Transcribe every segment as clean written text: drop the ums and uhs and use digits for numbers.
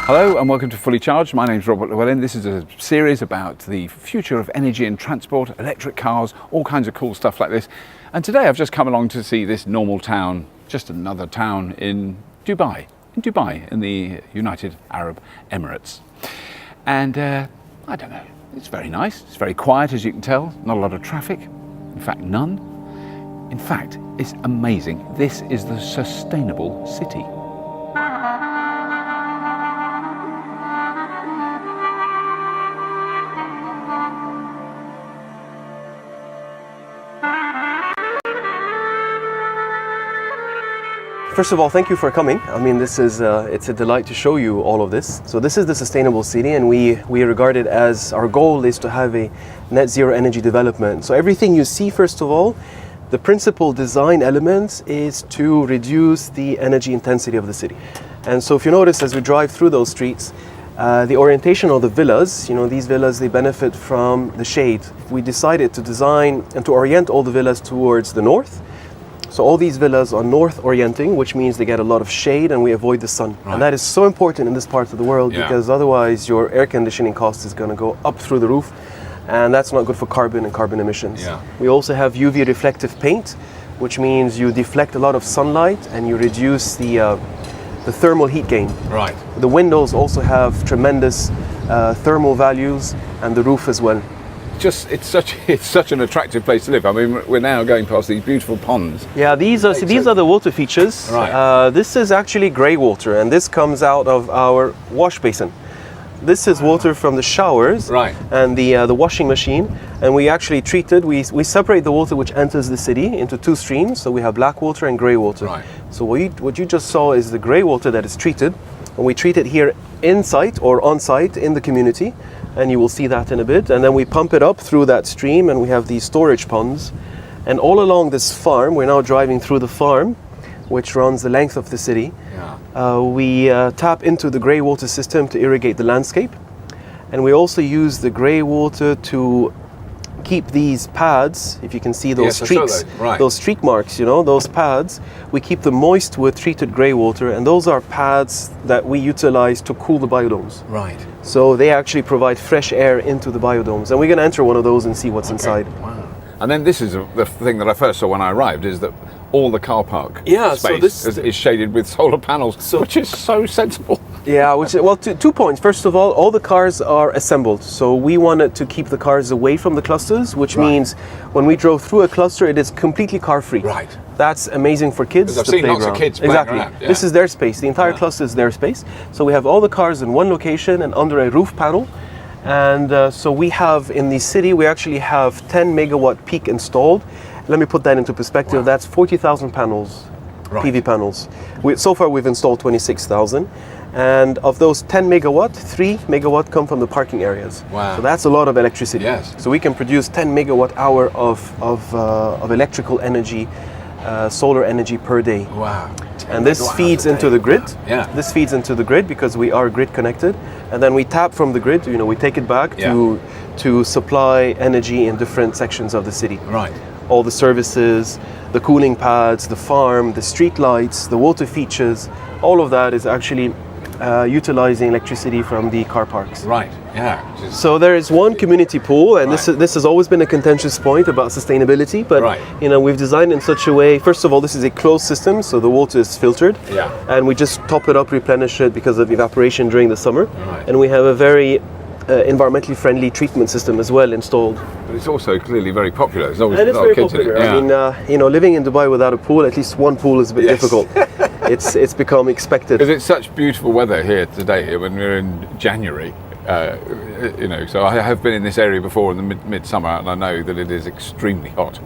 Hello and welcome to Fully Charged. My name is Robert Llewellyn. This is a series about the future of energy and transport, electric cars, all kinds of cool stuff like this. And today I've just come along to see this normal town, just another town in Dubai, in the United Arab Emirates. And I don't know, it's very nice. It's very quiet, as you can tell. Not a lot of traffic. In fact, none. In fact, it's amazing. This is the sustainable city. First of all, thank you for coming. I mean, this is it's a delight to show you all of this. So this is the sustainable city, and we regard it as our goal is to have a net zero energy development. So everything you see, first of all, the principal design element is to reduce the energy intensity of the city. And so if you notice as we drive through those streets, the orientation of the villas, these villas, they benefit from the shade. We decided to design and to orient all the villas towards the north. So all these villas are north orienting, which means they get a lot of shade and we avoid the sun. Right. And that is so important in this part of the world because otherwise your air conditioning cost is going to go up through the roof, and that's not good for carbon and carbon emissions. Yeah. We also have UV reflective paint, which means you deflect a lot of sunlight and you reduce the thermal heat gain. Right. The windows also have tremendous thermal values, and the roof as well. It's such an attractive place to live. I mean, we're now going past these beautiful ponds. Yeah, these are the water features. Right. This is actually grey water, and this comes out of our wash basin. This is water from the showers and the washing machine, and we actually treat it. We separate the water which enters the city into two streams. So we have black water and grey water. Right. So what you just saw is the grey water that is treated, and we treat it here in-site or on-site in the community. And you will see that in a bit. And then we pump it up through that stream, and we have these storage ponds. And all along this farm, we're now driving through the farm, which runs the length of the city. Yeah. We tap into the grey water system to irrigate the landscape. And we also use the grey water to keep these pads, if you can see those streaks, those streak marks, those pads, we keep them moist with treated grey water, and those are pads that we utilize to cool the biodomes. Right. So they actually provide fresh air into the biodomes, and we're going to enter one of those and see what's inside. Wow. And then this is the thing that I first saw when I arrived, is that all the car park space is shaded with solar panels, which is so sensible. Yeah, two points. First of all the cars are assembled. So we wanted to keep the cars away from the clusters, which means when we drove through a cluster, it is completely car-free. Right. That's amazing for kids. I've seen lots of kids playing around. Yeah. This is their space. The entire cluster is their space. So we have all the cars in one location and under a roof panel. And so we have in the city, we actually have 10 megawatt peak installed. Let me put that into perspective. Wow. That's 40,000 panels, PV panels. So far we've installed 26,000. And of those 10 megawatt, 3 megawatt come from the parking areas. Wow. So that's a lot of electricity. Yes. So we can produce 10 megawatt hour of electrical energy, solar energy per day. Wow. And this feeds into the grid. Yeah. This feeds into the grid because we are grid connected. And then we tap from the grid, we take it back to supply energy in different sections of the city. Right. All the services, the cooling pads, the farm, the street lights, the water features, all of that is actually utilizing electricity from the car parks. Right, yeah. So there is one community pool, and this has always been a contentious point about sustainability, but we've designed in such a way, first of all, this is a closed system, so the water is filtered, and we just top it up, replenish it because of evaporation during the summer, and we have a very environmentally friendly treatment system as well installed. But it's also clearly very popular. There's always a lot of kids in it. Yeah. I mean, living in Dubai without a pool, at least one pool is a bit difficult. It's become expected. Because it's such beautiful weather here today when we're in January. So I have been in this area before in the midsummer, and I know that it is extremely hot.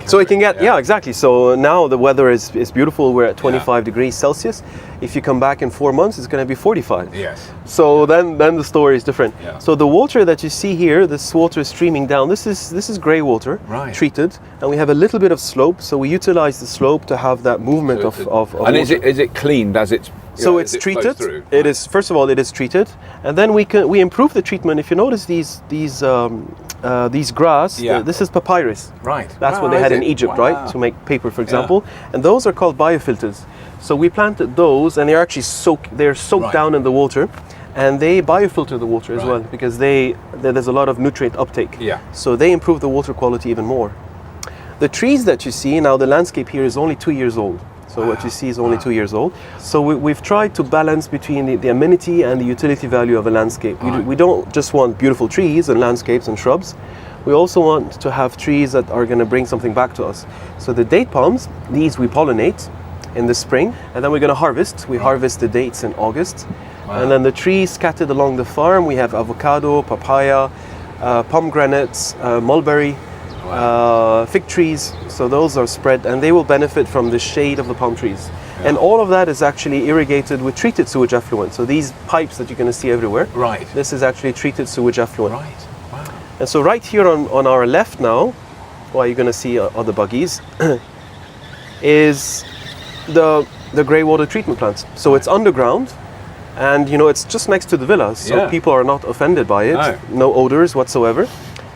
So it can get, exactly. So now the weather is beautiful. We're at 25 degrees Celsius. If you come back in 4 months, it's going to be 45. Yes. So then the story is different. Yeah. So the water that you see here, this water is streaming down. This is grey water, treated, and we have a little bit of slope. So we utilize the slope to have that movement of and water. Is it cleaned as it's? So it's treated. It is, first of all, it is treated, and then we improve the treatment. If you notice these these grass. Yeah. This is papyrus. Right. That's Wow, what they is had in it? Egypt, Wow. right, to make paper, for example. And those are called biofilters. So we planted those, and they're actually soaked Right. down in the water, and they biofilter the water as Right. well, because there's a lot of nutrient uptake. Yeah. So they improve the water quality even more. The trees that you see now, the landscape here is only 2 years old. So what you see is only 2 years old. So we've tried to balance between the amenity and the utility value of a landscape. Right. We don't just want beautiful trees and landscapes and shrubs. We also want to have trees that are going to bring something back to us. So the date palms, these we pollinate in the spring, and then we're going to harvest. We harvest the dates in August. And then the trees scattered along the farm, we have avocado, papaya, pomegranates, mulberry, fig trees. So those are spread, and they will benefit from the shade of the palm trees. And all of that is actually irrigated with treated sewage effluent. So these pipes that you're going to see everywhere, Right. this is actually treated sewage effluent. Right. Wow. And so right here on our left now, what you're going to see are the buggies, is the grey water treatment plant. So it's underground, and it's just next to the villas, so Yeah. people are not offended by it. No odors whatsoever.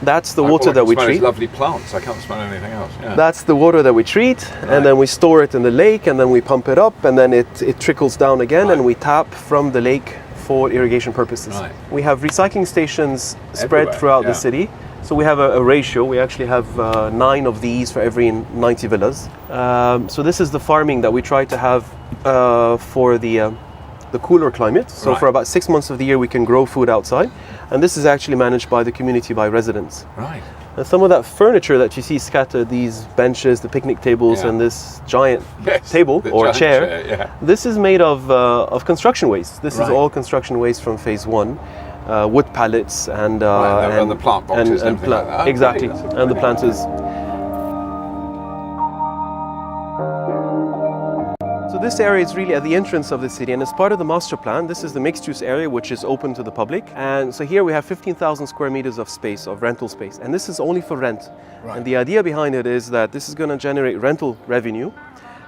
That's the water that we treat. Lovely plants. I can't smell anything else. Yeah. That's the water that we treat, and then we store it in the lake, and then we pump it up, and then it trickles down again, and we tap from the lake for irrigation purposes. Right. We have recycling stations spread Everywhere, throughout yeah. the city. So we have a ratio. We actually have 9 of these for every 90 villas. So this is the farming that we try to have for the cooler climate. So Right. for about 6 months of the year, we can grow food outside. And this is actually managed by the community, by residents. Right. And some of that furniture that you see scattered, these benches, the picnic tables, Yeah. and this giant Yes, table the or giant chair, yeah. this is made of construction waste. This Right. is all construction waste from phase 1. Wood pallets and and the plant boxes and everything like that. Oh, exactly, great, that's and the brilliant. planters. So this area is really at the entrance of the city, and as part of the master plan, this is the mixed-use area, which is open to the public. And so here we have 15,000 square meters of space, of rental space, and this is only for rent. Right. And the idea behind it is that this is going to generate rental revenue,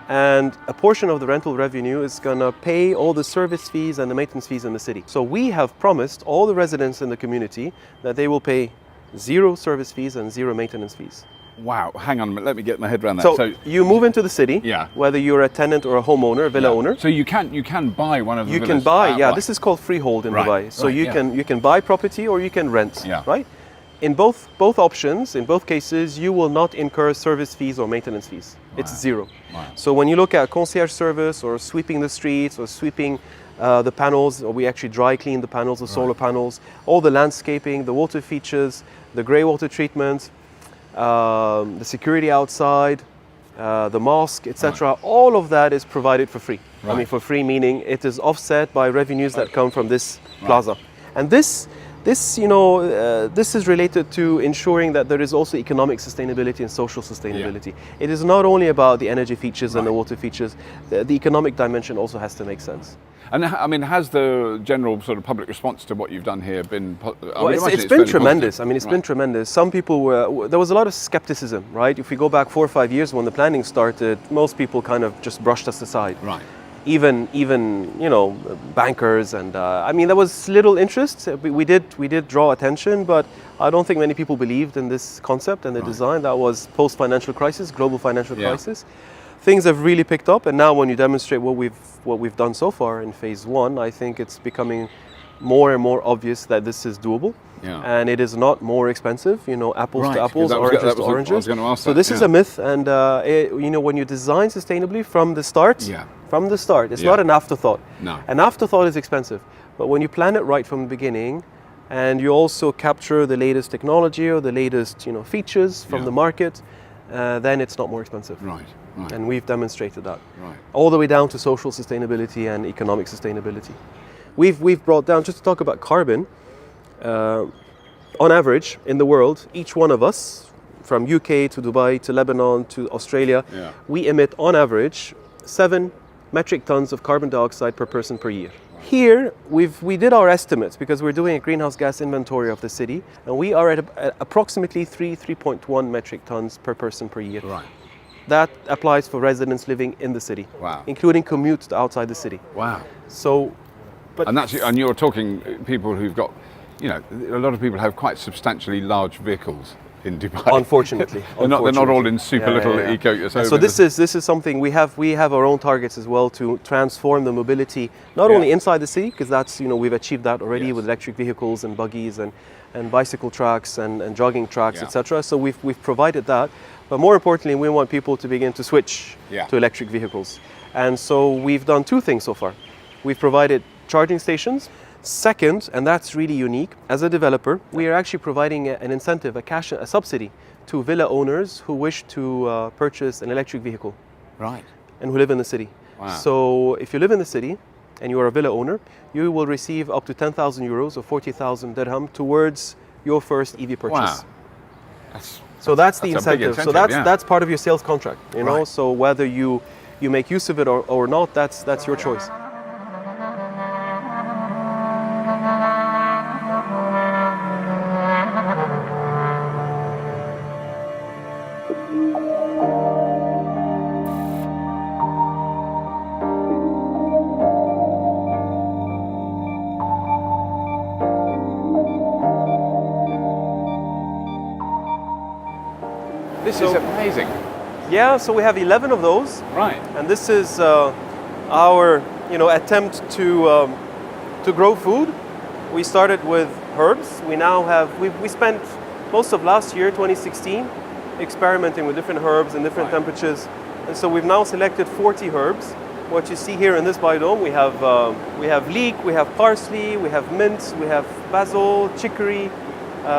and a portion of the rental revenue is going to pay all the service fees and the maintenance fees in the city. So we have promised all the residents in the community that they will pay 0 service fees and 0 maintenance fees. Wow. Hang on a minute. Let me get my head around that. So you move into the city, Yeah. whether you're a tenant or a homeowner, a villa owner. So you can buy one of the You can villas buy, outright. this is called freehold in Right, Dubai. So right, you yeah. you can buy property or you can rent, Yeah. right? In both options, in both cases, you will not incur service fees or maintenance fees. It's 0. Wow. So when you look at concierge service or sweeping the streets or sweeping the panels, or we actually dry clean the panels, the solar panels, all the landscaping, the water features, the grey water treatment, the security outside, the mosque, etc. All of that is provided for free. I mean, Right. for free meaning it is offset by revenues that come from this plaza. And this is related to ensuring that there is also economic sustainability and social sustainability. It is not only about the energy features and the water features. The economic dimension also has to make sense. And I mean, has the general sort of public response to what you've done here been? Well, it's been tremendous. I mean, it's been tremendous. Some people there was a lot of skepticism, right? If we go back 4 or 5 years when the planning started, most people kind of just brushed us aside. Right. Even bankers and I mean, there was little interest. We did draw attention, but I don't think many people believed in this concept and the design. That was post-financial crisis, global financial crisis. Things have really picked up, and now when you demonstrate what we've done so far in phase 1, I think it's becoming more and more obvious that this is doable. Yeah. And it is not more expensive, apples Right, to 'cause apples, that was- oranges that to was- I was oranges. gonna ask So that, this is yeah. a myth, and when you design sustainably from the start, it's Yeah. not an afterthought. No. An afterthought is expensive, but when you plan it right from the beginning, and you also capture the latest technology or the latest features from Yeah. the market, then it's not more expensive. Right. Right. And we've demonstrated that. Right. All the way down to social sustainability and economic sustainability. We've brought down, just to talk about carbon, on average in the world, each one of us, from UK to Dubai to Lebanon to Australia, Yeah. we emit on average 7 metric tons of carbon dioxide per person per year. Here, we did our estimates because we're doing a greenhouse gas inventory of the city, and we are at approximately 3.1 metric tons per person per year. Right. That applies for residents living in the city, Wow. including commutes outside the city. Wow. So, but And you're talking people who've got you know, a lot of people have quite substantially large vehicles in Dubai. Unfortunately, they're not all in super little eco. So this is something we have our own targets as well to transform the mobility not only inside the city, because that's, you know, we've achieved that already with electric vehicles and buggies and bicycle tracks and jogging tracks, etc. So we've provided that, but more importantly, we want people to begin to switch to electric vehicles, and so we've done two things so far. We've provided charging stations. Second, and that's really unique, as a developer, we are actually providing an incentive, a subsidy to villa owners who wish to purchase an electric vehicle. Right. And who live in the city. Wow. So if you live in the city and you are a villa owner, you will receive up to 10,000 euros or 40,000 dirham towards your first EV purchase. Wow. That's the incentive. So that's part of your sales contract, you know. So whether you make use of it or not, that's your choice. This is amazing. Yeah, so we have 11 of those. Right. And this is our, you know, attempt to grow food. We started with herbs. We now have we spent most of last year, 2016, experimenting with different herbs and different temperatures, and so we've now selected 40 herbs. What you see here in this biodome, we have leek, we have parsley, we have mint, we have basil, chicory,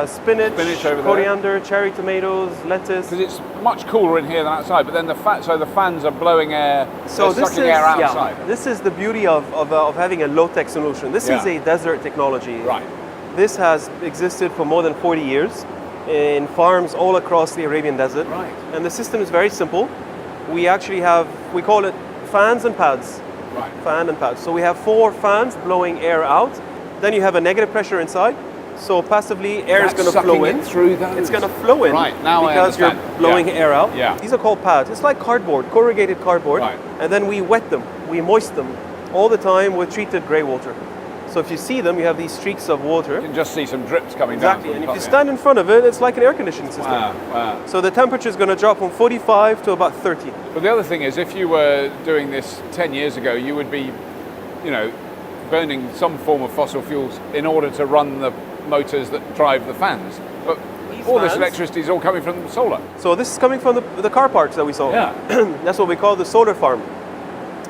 spinach coriander, cherry tomatoes, lettuce. Because it's much cooler in here than outside, but then the fans are blowing air, sucking air outside. This is the beauty of having a low-tech solution. This is a desert technology. Right. This has existed for more than 40 years in farms all across the Arabian Desert. Right. And the system is very simple. We actually we call it fans and pads. Right. Fan and pads. So we have 4 fans blowing air out. Then you have a negative pressure inside. So passively, air is going to flow in. Through those. It's going to flow in. Right. Now because you're blowing air out. Yeah. These are called pads. It's like cardboard, corrugated cardboard. Right. And then we wet them. We moist them all the time with treated grey water. So if you see them, you have these streaks of water. You can just see some drips coming down. Exactly. And if you stand in front of it, it's like an air conditioning system. Wow. So the temperature is going to drop from 45 to about 30. But the other thing is, if you were doing this 10 years ago, you would be, you know, burning some form of fossil fuels in order to run the motors that drive the fans. But all this electricity is all coming from solar. So this is coming from the car parks that we saw. Yeah. That's what we call the solar farm.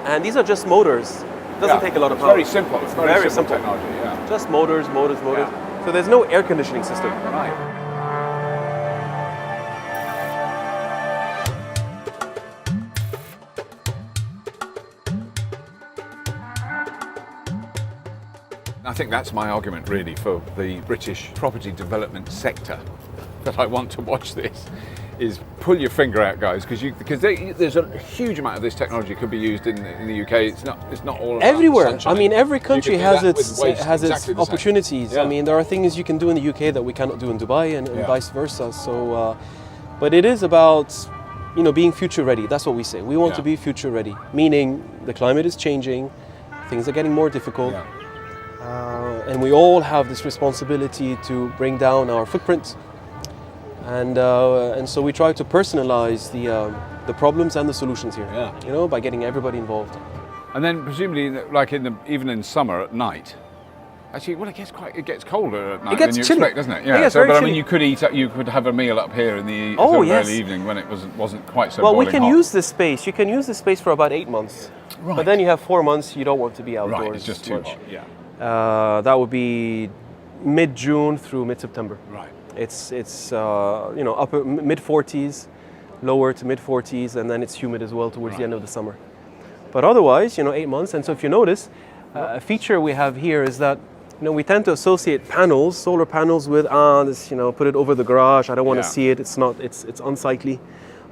And these are just motors. It doesn't take a lot of power. Very simple. It's very simple technology. Yeah. Just motors. Yeah. So there's no air conditioning system. Right. I think that's my argument really for the British property development sector, that I want to watch this, is pull your finger out, guys, because there's a huge amount of this technology could be used in the UK. It's not all everywhere. Sunshine. I mean, every country has its exactly opportunities. Yeah. I mean, there are things you can do in the UK that we cannot do in Dubai, and vice versa. So, but it is about, you know, being future ready. That's what we say. We want to be future ready, meaning the climate is changing, things are getting more difficult. Yeah. And we all have this responsibility to bring down our footprint, and so we try to personalize the problems and the solutions here. Yeah. You know, by getting everybody involved. And then presumably, like even in summer at night. Actually, well, it gets colder at night than you expect, doesn't it? Yeah. So, but I mean, you could have a meal up here in the early evening when it wasn't quite so. Well, we can hot. use this space. You can use this space for about 8 months. Right. But then you have 4 months you don't want to be outdoors. Right. It's just too hot. Yeah. That would be mid-June through mid-September. Right. It's you know, upper mid-40s, lower to mid-40s, and then it's humid as well towards the end of the summer. But otherwise, you know, 8 months. And so if you notice, a feature we have here is that, you know, we tend to associate panels, solar panels, with this, you know, put it over the garage. I don't want to see it. It's not. It's unsightly.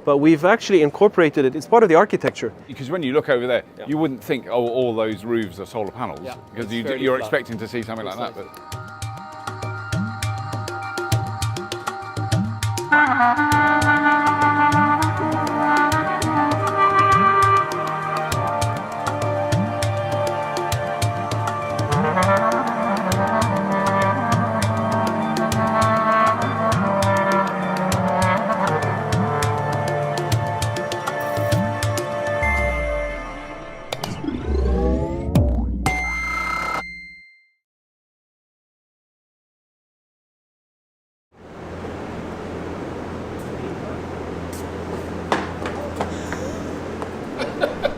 But we've actually incorporated it. It's part of the architecture. Because when you look over there, you wouldn't think, oh, all those roofs are solar panels. Yeah, because you're expecting to see something like that. But